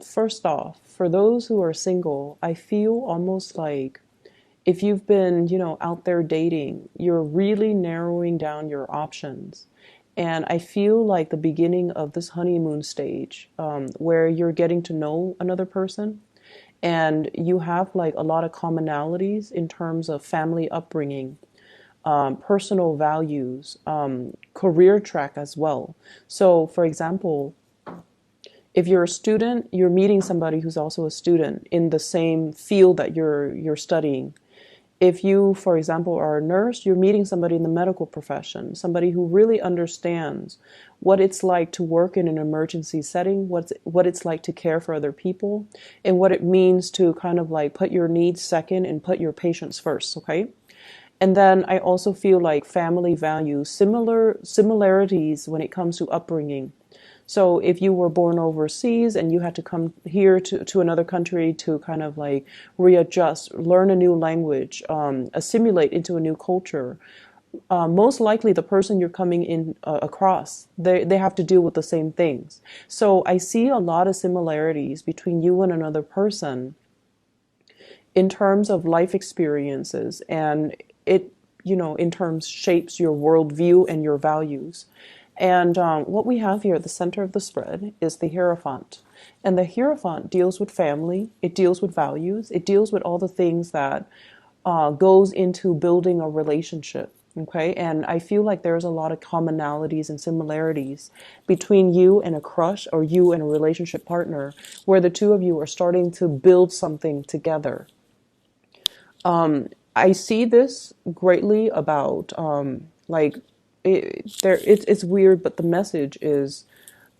First off, for those who are single, I feel almost like if you've been, out there dating, you're really narrowing down your options. And I feel like the beginning of this honeymoon stage, where you're getting to know another person and you have like a lot of commonalities in terms of family upbringing, personal values, career track as well. So, for example, if you're a student, you're meeting somebody who's also a student in the same field that you're studying. If you, for example, are a nurse, you're meeting somebody in the medical profession, somebody who really understands what it's like to work in an emergency setting, what it's like to care for other people, and what it means to kind of like put your needs second and put your patients first, okay? And then I also feel like family values, similarities when it comes to upbringing. So if you were born overseas and you had to come here to another country to kind of like readjust, learn a new language, assimilate into a new culture, most likely the person you're coming in across, they have to deal with the same things. So I see a lot of similarities between you and another person in terms of life experiences, and it, in terms shapes your worldview and your values. And what we have here at the center of the spread is the Hierophant. And the Hierophant deals with family, it deals with values, it deals with all the things that goes into building a relationship. Okay, and I feel like there's a lot of commonalities and similarities between you and a crush or you and a relationship partner, where the two of you are starting to build something together. I see this greatly about it's weird, but the message is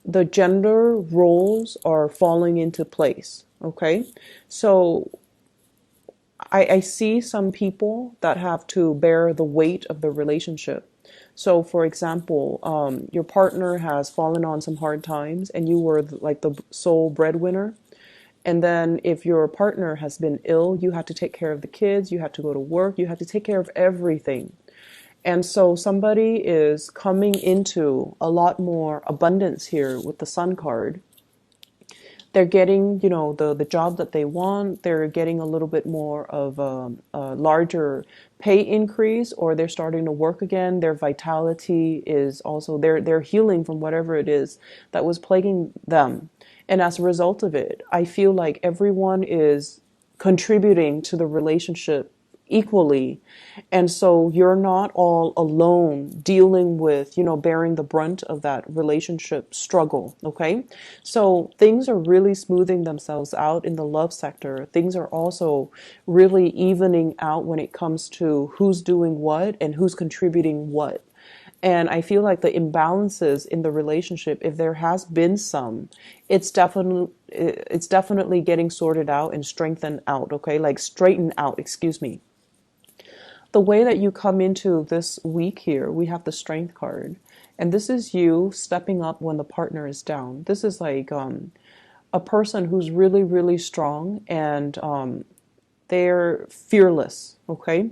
the gender roles are falling into place. Okay, so I see some people that have to bear the weight of the relationship. So, for example, your partner has fallen on some hard times, and you were like the sole breadwinner. And then if your partner has been ill, you have to take care of the kids, you have to go to work, you have to take care of everything. And so somebody is coming into a lot more abundance here with the Sun card. They're getting, the job that they want. They're getting a little bit more of a larger pay increase, or they're starting to work again. Their vitality is also, they're healing from whatever it is that was plaguing them. And as a result of it, I feel like everyone is contributing to the relationship equally. And so you're not all alone dealing with, bearing the brunt of that relationship struggle. Okay. So things are really smoothing themselves out in the love sector. Things are also really evening out when it comes to who's doing what and who's contributing what. And I feel like the imbalances in the relationship, if there has been some, it's definitely getting sorted out and strengthened out. Okay. Like straightened out, excuse me. The way that you come into this week here, we have the Strength card. And this is you stepping up when the partner is down. This is like a person who's really, really strong, and they're fearless, okay?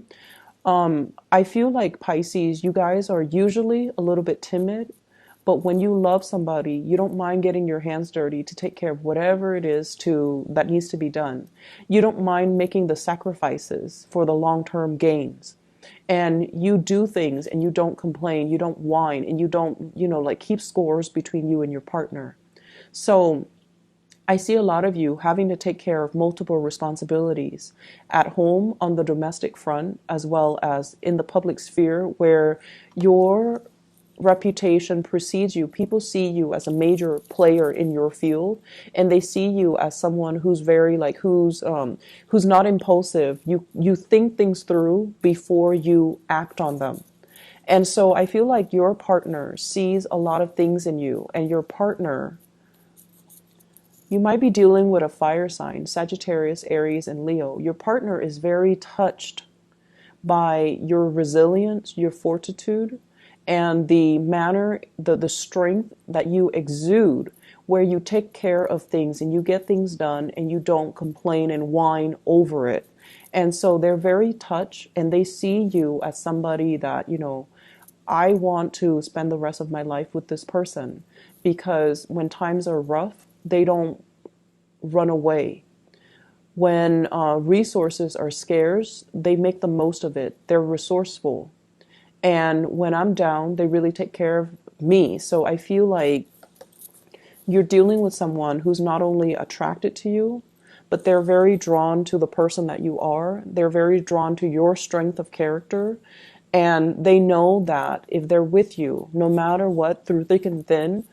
I feel like Pisces, you guys are usually a little bit timid, but when you love somebody, you don't mind getting your hands dirty to take care of whatever it is that needs to be done. You don't mind making the sacrifices for the long-term gains. And you do things and you don't complain, you don't whine, and you don't, like keep scores between you and your partner. So I see a lot of you having to take care of multiple responsibilities at home on the domestic front, as well as in the public sphere, where your reputation precedes you. People see you as a major player in your field, and they see you as someone who's very who's not impulsive. You think things through before you act on them. And so I feel like your partner sees a lot of things in you, and your partner, you might be dealing with a fire sign, Sagittarius, Aries, and Leo. Your partner is very touched by your resilience, your fortitude, and the manner, the strength that you exude, where you take care of things and you get things done and you don't complain and whine over it. And so they're very touched, and they see you as somebody that, I want to spend the rest of my life with this person, because when times are rough, they don't run away. When resources are scarce, they make the most of it. They're resourceful. And when I'm down, they really take care of me. So I feel like you're dealing with someone who's not only attracted to you, but they're very drawn to the person that you are. They're very drawn to your strength of character. And they know that if they're with you, no matter what, through thick and thin,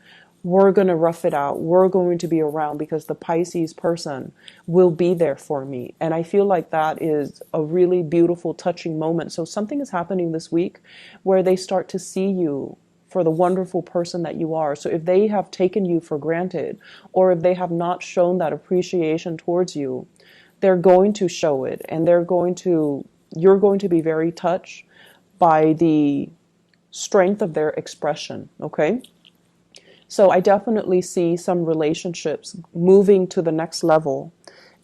we're going to rough it out. We're going to be around because the Pisces person will be there for me. And I feel like that is a really beautiful, touching moment. So something is happening this week where they start to see you for the wonderful person that you are. So if they have taken you for granted, or if they have not shown that appreciation towards you, they're going to show it, and you're going to be very touched by the strength of their expression, okay? So I definitely see some relationships moving to the next level.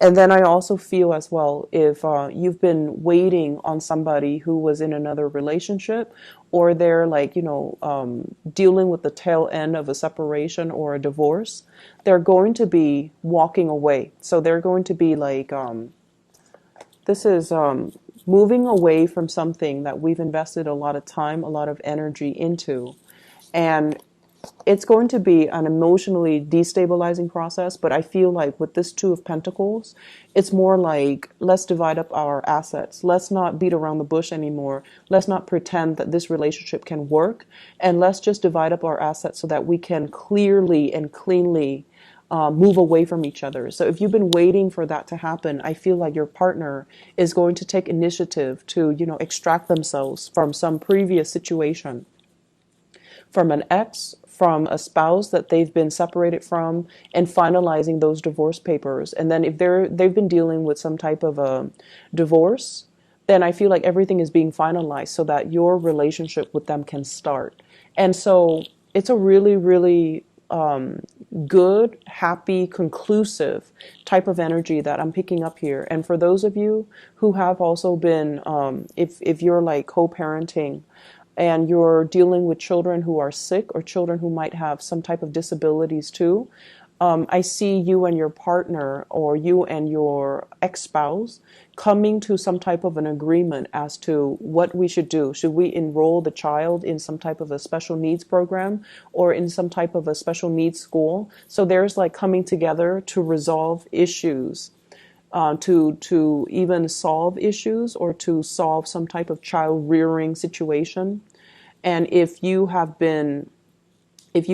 And then I also feel as well, if you've been waiting on somebody who was in another relationship, or they're like, dealing with the tail end of a separation or a divorce, they're going to be walking away. So they're going to be like, this is moving away from something that we've invested a lot of time, a lot of energy into. And it's going to be an emotionally destabilizing process, but I feel like with this Two of Pentacles, it's more like, let's divide up our assets. Let's not beat around the bush anymore. Let's not pretend that this relationship can work. And let's just divide up our assets so that we can clearly and cleanly move away from each other. So if you've been waiting for that to happen, I feel like your partner is going to take initiative to, extract themselves from some previous situation, from an ex, from a spouse that they've been separated from, and finalizing those divorce papers. And then if they've been dealing with some type of a divorce, then I feel like everything is being finalized so that your relationship with them can start. And so it's a really, really good, happy, conclusive type of energy that I'm picking up here. And for those of you who have also been, if you're like co-parenting, and you're dealing with children who are sick, or children who might have some type of disabilities too, I see you and your partner, or you and your ex-spouse, coming to some type of an agreement as to what we should do. Should we enroll the child in some type of a special needs program, or in some type of a special needs school? So there's like coming together to resolve issues. To even solve issues, or to solve some type of child rearing situation. And if you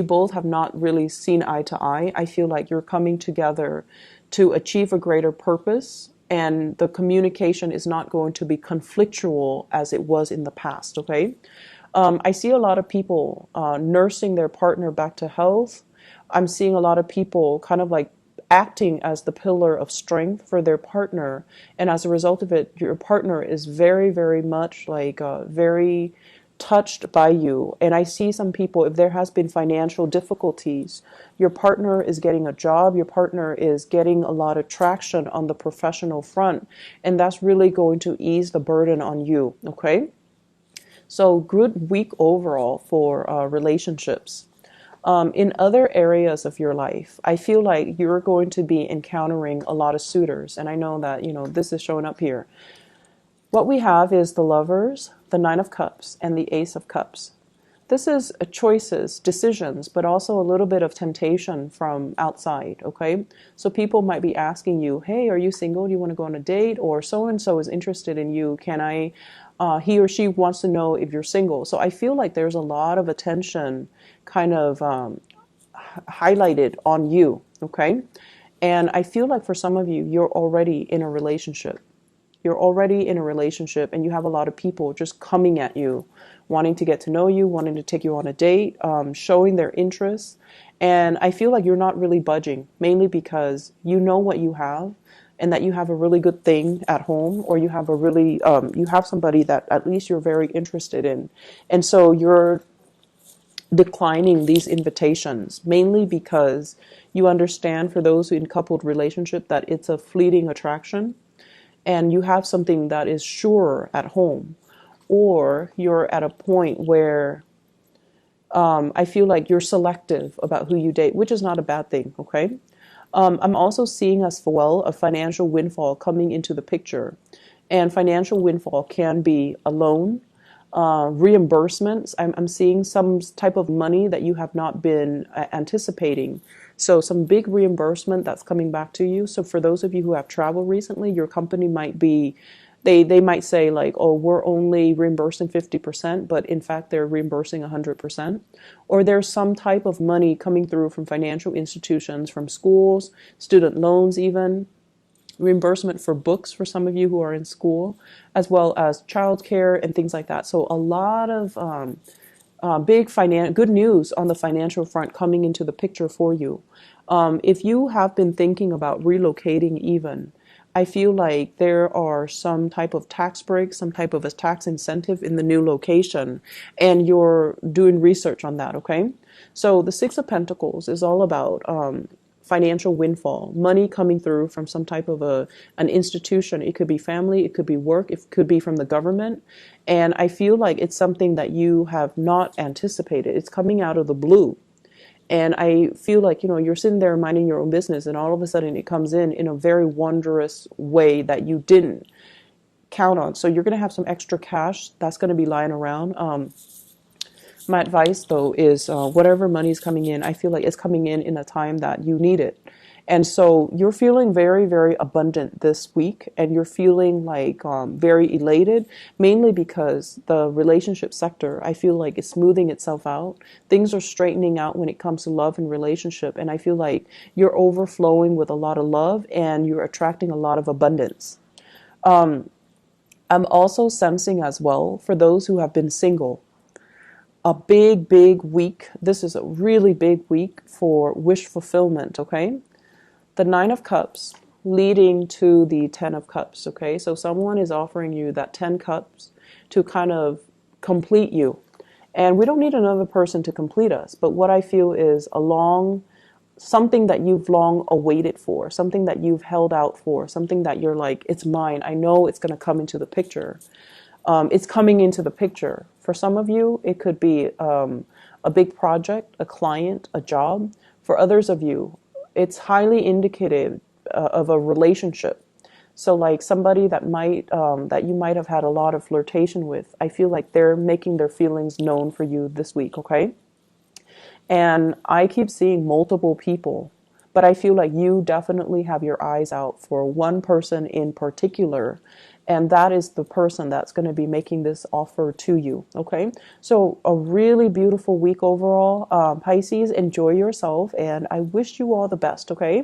both have not really seen eye to eye, I feel like you're coming together to achieve a greater purpose, and the communication is not going to be conflictual as it was in the past, okay? I see a lot of people nursing their partner back to health. I'm seeing a lot of people kind of like acting as the pillar of strength for their partner. And as a result of it, your partner is very, very much like very touched by you. And I see some people, if there has been financial difficulties, your partner is getting a job, your partner is getting a lot of traction on the professional front. And that's really going to ease the burden on you, okay? So good week overall for relationships. In other areas of your life, I feel like you're going to be encountering a lot of suitors. And I know that, this is showing up here. What we have is the Lovers, the Nine of Cups, and the Ace of Cups. This is choices, decisions, but also a little bit of temptation from outside, okay? So people might be asking you, hey, are you single? Do you want to go on a date? Or so-and-so is interested in you. He or she wants to know if you're single. So I feel like there's a lot of attention kind of highlighted on you, okay? And I feel like for some of you, you're already in a relationship. You're already in a relationship, and you have a lot of people just coming at you, wanting to get to know you, wanting to take you on a date, showing their interest. And I feel like you're not really budging, mainly because you know what you have, and that you have a really good thing at home, or you have you have somebody that at least you're very interested in. And so you're declining these invitations, mainly because you understand, for those who in coupled relationship, that it's a fleeting attraction, and you have something that is sure at home, or you're at a point where I feel like you're selective about who you date, which is not a bad thing, okay? I'm also seeing as well a financial windfall coming into the picture. And financial windfall can be a loan, reimbursements. I'm seeing some type of money that you have not been anticipating. So some big reimbursement that's coming back to you. So for those of you who have traveled recently, your company might be, they might say like, oh, we're only reimbursing 50%, but in fact they're reimbursing 100%. Or there's some type of money coming through from financial institutions, from schools, student loans even, reimbursement for books for some of you who are in school, as well as childcare and things like that. So a lot of good news on the financial front coming into the picture for you. If you have been thinking about relocating even, I feel like there are some type of tax break, some type of a tax incentive in the new location, and you're doing research on that, okay? So the Six of Pentacles is all about financial windfall, money coming through from some type of an institution. It could be family, it could be work, it could be from the government. And I feel like it's something that you have not anticipated. It's coming out of the blue. And I feel like, you're sitting there minding your own business, and all of a sudden it comes in a very wondrous way that you didn't count on. So you're going to have some extra cash that's going to be lying around. My advice, though, is whatever money is coming in, I feel like it's coming in a time that you need it. And so you're feeling very, very abundant this week, and you're feeling like very elated, mainly because the relationship sector, I feel like, is smoothing itself out. Things are straightening out when it comes to love and relationship, and I feel like you're overflowing with a lot of love, and you're attracting a lot of abundance. I'm also sensing as well, for those who have been single, a big, big week. This is a really big week for wish fulfillment, okay? The Nine of Cups leading to the Ten of Cups, okay? So someone is offering you that 10 cups to kind of complete you. And we don't need another person to complete us, but what I feel is something that you've long awaited for, something that you've held out for, something that you're like, it's mine. I know it's going to come into the picture. It's coming into the picture. For some of you, it could be a big project, a client, a job. For others of you, it's highly indicative of a relationship. So like somebody that you might have had a lot of flirtation with, I feel like they're making their feelings known for you this week, okay? And I keep seeing multiple people, but I feel like you definitely have your eyes out for one person in particular, and that is the person that's going to be making this offer to you, okay? So a really beautiful week overall. Pisces, enjoy yourself, and I wish you all the best, okay?